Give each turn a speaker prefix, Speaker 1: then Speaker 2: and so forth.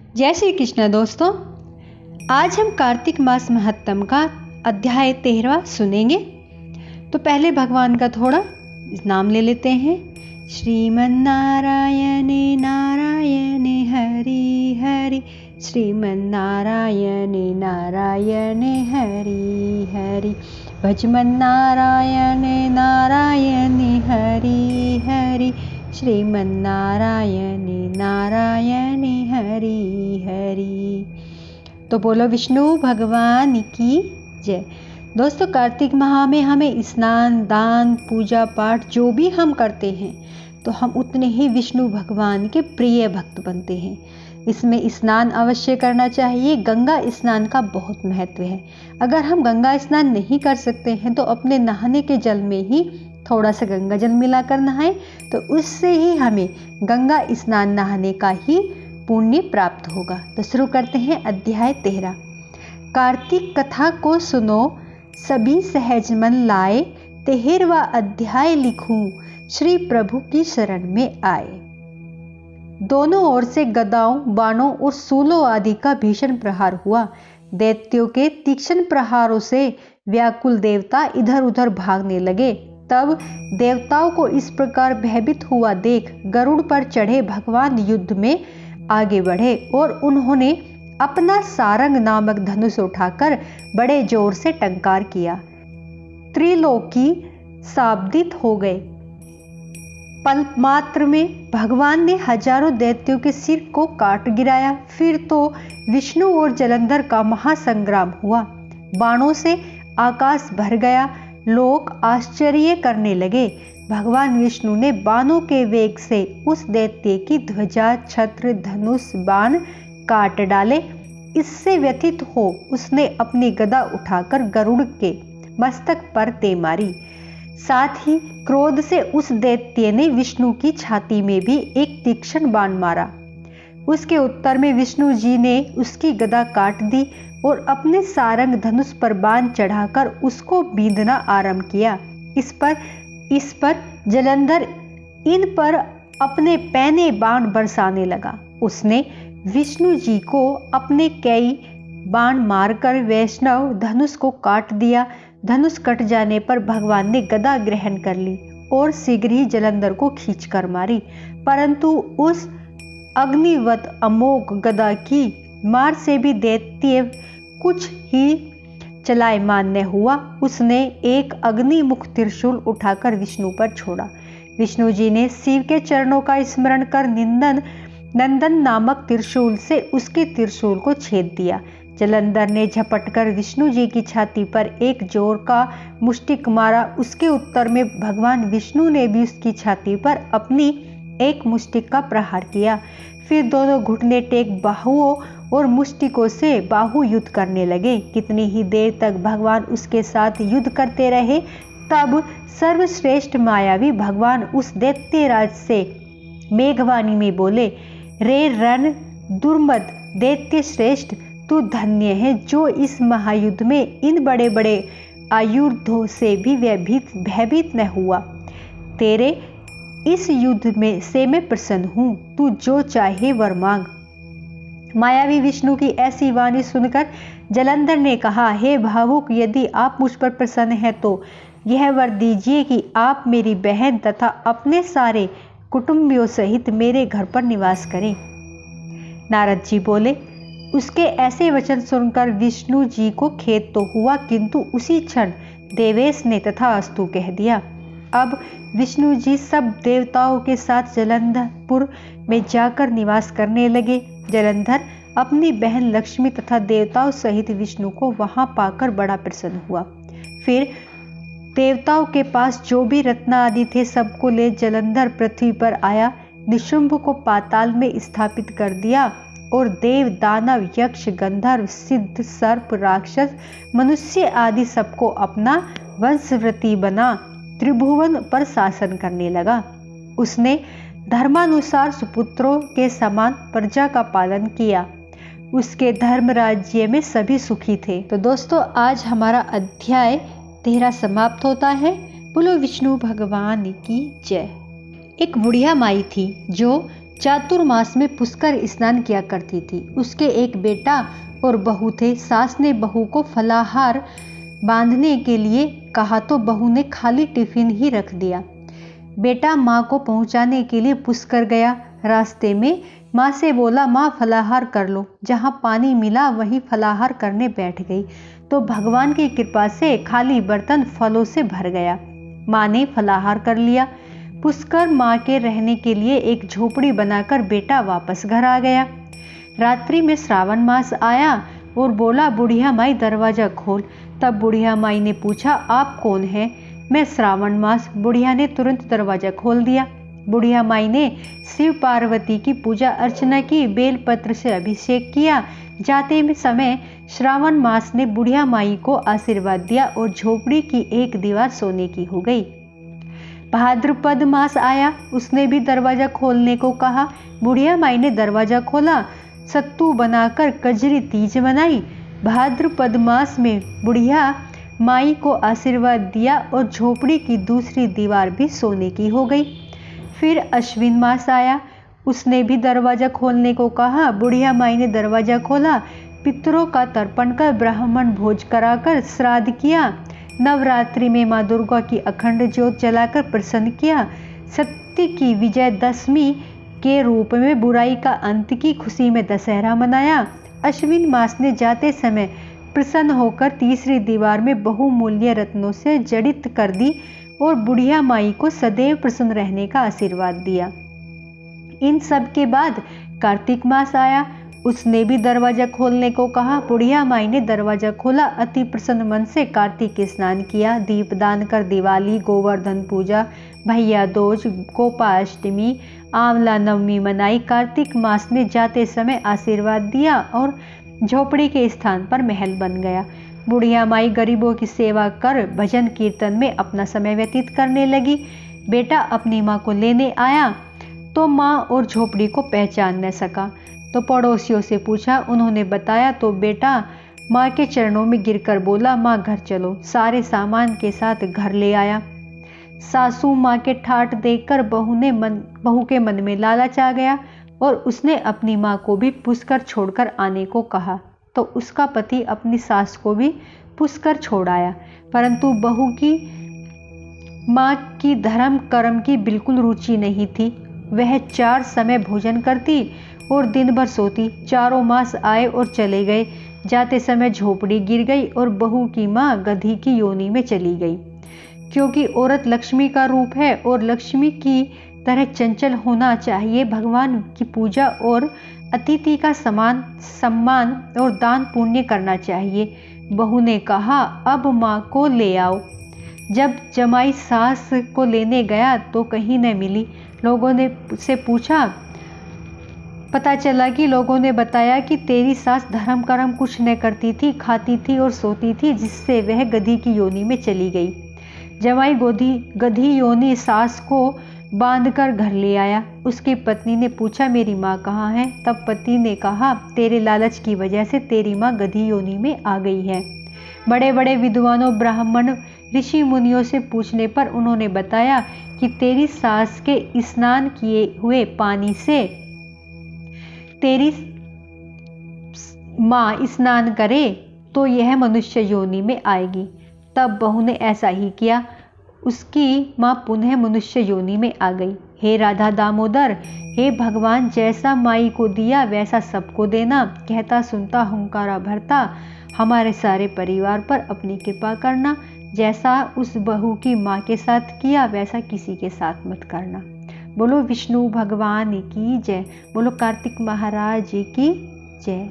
Speaker 1: जय श्री कृष्ण दोस्तों। आज हम कार्तिक मास महत्तम का अध्याय 13वां सुनेंगे। तो पहले भगवान का थोड़ा नाम ले लेते हैं। श्रीमन्नारायणे नारायणे हरि हरि, श्रीमन्नारायणे नारायणे हरि हरि, भजमन्नारायणे नारायणे हरि हरि, श्रीमन्नारायणे नारायणे हरि हरि। तो बोलो विष्णु भगवान की जय। दोस्तों, कार्तिक माह में हमें स्नान, दान, पूजा पाठ जो भी हम करते हैं तो हम उतने ही विष्णु भगवान के प्रिय भक्त बनते हैं। इसमें स्नान अवश्य करना चाहिए। गंगा स्नान का बहुत महत्व है। अगर हम गंगा स्नान नहीं कर सकते हैं तो अपने नहाने के जल में ही थोड़ा सा गंगा जल मिलाकर नहाएं, तो उससे ही हमें गंगा स्नान नहाने का ही पुण्य प्राप्त होगा। तो शुरू करते हैं अध्याय 13। कार्तिक कथा को सुनो, सभी सहज मन लाए, 13वां अध्याय लिखूं, श्री प्रभु की शरण में आए। दोनों ओर से गदाओं, बाणों और सूलों आदि का भीषण प्रहार हुआ। दैत्यों के तीक्ष्ण प्रहारों से व्याकुल देवता इधर उधर भागने लगे। तब देवताओं को इस प्रकार भयभीत हुआ देख गरुड़ पर चढ़े भगवान युद्ध में आगे बढ़े और उन्होंने अपना सारंग नामक धनुष उठाकर बड़े जोर से टंकार किया। त्रिलोकी शाब्दित हो गए। पल मात्र में भगवान ने हजारों दैत्यों के सिर को काट गिराया। फिर तो विष्णु और जलंधर का महासंग्राम हुआ। बाणों से आकाश भर गया। लोग आश्चर्य करने लगे। भगवान विष्णु ने बाणों के वेग से उस दैत्य की ध्वजा, छत्र, धनुष, बाण काट डाले। इससे व्यथित हो उसने अपनी गदा उठाकर गरुड़ के मस्तक पर दे मारी। साथ ही क्रोध से उस दैत्य ने विष्णु की छाती में भी एक तीक्ष्ण बाण मारा। उसके उत्तर में विष्णु जी ने उसकी गदा काट दी और अपने सारंग धनुष पर बाण चढ़ाकर उसको बींधना आरंभ किया। इस पर जलंधर इन पर अपने पैने बाण बरसाने लगा। उसने विष्णु जी को अपने कई बाण मारकर वैष्णव धनुष को काट दिया। धनुष कट जाने पर भगवान ने गदा ग्रहण कर ली और शीघ्र ही जलंधर को खींचकर मारी, परंतु उस अग्निवत अमोघ गदा की मार से भी दैत्य कुछ ही चलायमान न हुआ। उसने एक अग्निमुख त्रिशूल उठाकर विष्णु पर छोड़ा। विष्णु जी ने शिव के चरणों का स्मरण कर नंदन नामक त्रिशूल से उसके त्रिशूल को छेद दिया। जलंधर ने झपटकर विष्णु जी की छाती पर एक जोर का मुष्टिक मारा। उसके उत्तर में भगवान विष्णु ने भी उसकी छाती पर अपनी एक मुष्टिक का प्रहार किया। फिर दोनों घुटने टेक बाहुओं और मुष्टिकों से बाहु युद्ध करने लगे। कितनी ही देर तक भगवान उसके साथ युद्ध करते रहे। तब सर्वश्रेष्ठ मायावी भगवान उस दैत्यराज से मेघवाणी में बोले, रे रण दुर्मद दैत्य श्रेष्ठ, तू धन्य है जो इस महायुद्ध में इन बड़े बड़े आयुधों से भी भयभीत न हुआ। तेरे इस युद्ध में से मैं प्रसन्न हूँ। तू जो चाहे वर मांग। मायावी विष्णु की ऐसी वाणी सुनकर जलंधर ने कहा, हे भावुक, यदि आप मुझ पर प्रसन्न हैं तो यह वर दीजिए कि आप मेरी बहन तथा अपने सारे कुटुंबियों सहित मेरे घर पर निवास करें। नारद जी बोले। उसके ऐसे वचन सुनकर विष्णु जी को खेद तो हुआ, किंतु उसी क्षण देवेश ने तथास्तु कह दिया। अब विष्णु जी सब देवताओं के साथ जलंधरपुर में जाकर निवास करने लगे। जलंधर अपनी बहन लक्ष्मी तथा देवताओं सहित विष्णु को वहां पाकर बड़ा प्रसन्न हुआ। फिर देवताओं के पास जो भी रत्न आदि थे सबको ले जलंधर पृथ्वी पर आया। निशुंभ को पाताल में स्थापित कर दिया और देव, दानव, यक्ष, गंधर्व, सिद्ध, सर्प, राक्षस, मनुष्य आदि सबको अपना वंशवृत्ति बना त्रिभुवन पर शासन करने लगा। उसने धर्मानुसार सुपुत्रों के समान प्रजा का पालन किया। उसके धर्म राज्य में सभी सुखी थे। तो दोस्तों, आज हमारा अध्याय 13 समाप्त होता है। बोलो विष्णु भगवान की जय। एक बुढ़िया माई थी जो चातुर्मास में पुष्कर स्नान किया करती थी। उसके एक बेटा और बहू थे। सास ने बहू को फलाहार बांधने के लिए कहा तो बहू ने खाली टिफिन ही रख दिया। बेटा माँ को पहुँचाने के लिए पुष्कर गया। रास्ते में माँ से बोला, माँ फलाहार कर लो। जहाँ पानी मिला वहीं फलाहार करने बैठ गई तो भगवान की कृपा से खाली बर्तन फलों से भर गया। माँ ने फलाहार कर लिया। पुष्कर माँ के रहने के लिए एक झोपड़ी बनाकर बेटा वापस घर आ गया। रात्रि में श्रावण मास आया और बोला, बुढ़िया माई दरवाजा खोल। तब बुढ़िया माई ने पूछा, आप कौन हैं? मैं श्रावण मास। बुढ़िया ने तुरंत दरवाजा खोल दिया। बुढ़िया माई ने शिव पार्वती की पूजा अर्चना की, बेलपत्र से अभिषेक किया। जाते समय श्रावण मास ने बुढ़िया माई को आशीर्वाद दिया और झोपड़ी की एक दीवार सोने की हो गई। भाद्रपद मास आया। उसने भी दरवाजा खोलने को कहा। बुढ़िया माई ने दरवाजा खोला। सत्तू बनाकर कजरी तीज मनाई। भाद्रपद मास में बुढ़िया माई को आशीर्वाद दिया और झोपड़ी की दूसरी दीवार भी सोने की हो गई। फिर अश्विन मास आया। उसने भी दरवाजा खोलने को कहा। बुढ़िया माई ने दरवाजा खोला। पितरों का तर्पण कर ब्राह्मण भोज कराकर श्राद्ध किया। नवरात्रि में माँ दुर्गा की अखंड ज्योत जलाकर प्रसन्न किया। सत्य की विजयदशमी के रूप में बुराई का अंत की खुशी में दशहरा मनाया। अश्विन मास ने जाते समय प्रसन्न होकर तीसरी दीवार में बहुमूल्य रत्नों से जड़ित कर दी और बुढ़िया माई को सदैव प्रसन्न रहने का आशीर्वाद दिया। इन सब के बाद कार्तिक मास आया। उसने भी दरवाजा खोलने को कहा। बुढ़िया माई ने दरवाजा खोला। अति प्रसन्न मन से कार्तिक स्नान किया। दीपदान कर दिवाली, गोवर्धन पूजा, भैया दूज, गोपाष्टमी, आंवला नवमी मनाई। कार्तिक मास ने जाते समय आशीर्वाद दिया और झोपड़ी के स्थान पर महल बन गया। बुढ़िया माई गरीबों की सेवा कर भजन कीर्तन में अपना समय व्यतीत करने लगी। बेटा अपनी माँ को लेने आया तो माँ और झोपड़ी को पहचान न सका तो पड़ोसियों से पूछा। उन्होंने बताया तो बेटा माँ के चरणों में गिरकर बोला, माँ घर चलो। सारे सामान के साथ घर ले आया। सासू माँ के ठाठ देखकर बहू के मन में लालच आ गया और उसने अपनी माँ को भी पुष्कर छोड़कर आने को कहा तो उसका पति अपनी सास को भी पुष्कर छोड़ आया। परंतु बहू की माँ की धर्म कर्म की बिल्कुल रुचि नहीं थी। वह 4 समय भोजन करती और दिन भर सोती। 4 मास आए और चले गए। जाते समय झोपड़ी गिर गई और बहू की माँ गधी की योनि में चली गई। क्योंकि औरत लक्ष्मी का रूप है और लक्ष्मी की तरह चंचल होना चाहिए। भगवान की पूजा और अतिथि का सम्मान और दान पुण्य करना चाहिए। बहू ने कहा, अब माँ को ले आओ। जब जमाई सास को लेने गया तो कहीं न मिली। लोगों ने से पूछा। पता चला कि लोगों ने बताया कि तेरी सास धर्म कर्म कुछ न करती थी, खाती थी और सोती थी, जिससे वह गधी की योनि में चली गई। जमाई गधी योनि सास को बांधकर घर ले आया। उसकी पत्नी ने पूछा, मेरी माँ कहाँ है? तब पति ने कहा, तेरे लालच की वजह से तेरी माँ गधी योनि में आ गई है। बड़े बड़े विद्वानों, ब्राह्मण, ऋषि मुनियों से पूछने पर उन्होंने बताया कि तेरी सास के स्नान किए हुए पानी से तेरी माँ स्नान करे तो यह मनुष्य योनि में आएगी। तब बहू ने ऐसा ही किया। उसकी माँ पुनः मनुष्य योनि में आ गई। हे राधा दामोदर, हे भगवान, जैसा माई को दिया वैसा सबको देना। कहता सुनता हुंकारा भरता हमारे सारे परिवार पर अपनी कृपा करना। जैसा उस बहू की माँ के साथ किया वैसा किसी के साथ मत करना। बोलो विष्णु भगवान की जय। बोलो कार्तिक महाराज की जय।